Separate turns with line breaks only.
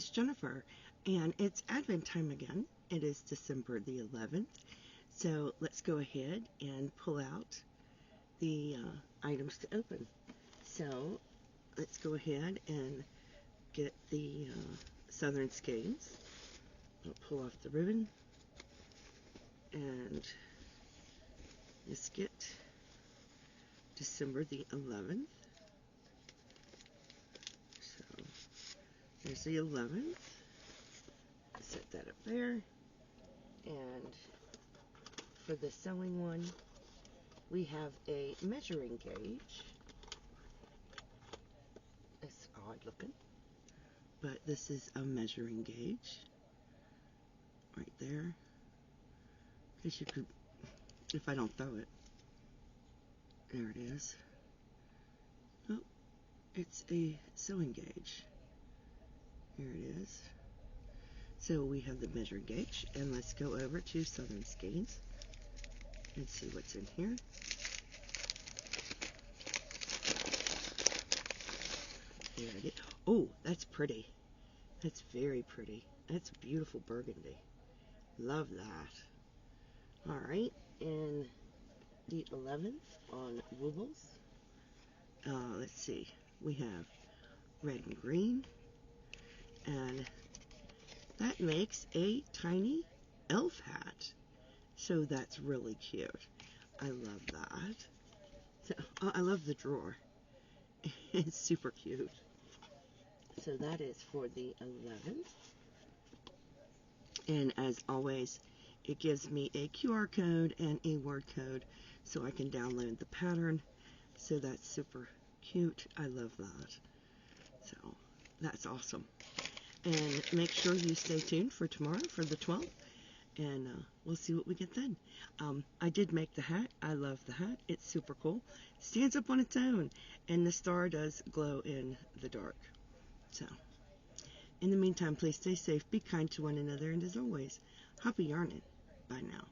it's Jennifer, and it's Advent time again. It is December the 11th, so let's go ahead and pull out the items to open. So let's go ahead and get the Southern Skeins. I'll pull off the ribbon and just get December the 11th. So there's the 11th. Set that up there. And for the sewing one, we have a measuring gauge. It's odd looking, but this is a measuring gauge right there. Because you could, if I don't throw it, there it is. Oh, it's a sewing gauge. Here it is. So we have the measuring gauge, and let's go over to Southern Skeins and see what's in here. There it is. Oh, that's pretty. That's very pretty. That's beautiful burgundy. Love that. Alright, and the 11th on Woobles. Let's see. We have red and green, and that makes a tiny elf hat. So that's really cute. I love that. So, I love the drawer. It's super cute. So that is for the 11th. And as always, it gives me a QR code and a word code so I can download the pattern. So that's super cute. I love that. So that's awesome. And make sure you stay tuned for tomorrow for the 12th. And we'll see what we get then. I did make the hat. I love the hat. It's super cool. Stands up on its own. And the star does glow in the dark. So, in the meantime, please stay safe, be kind to one another, and as always, happy yarning. Bye now.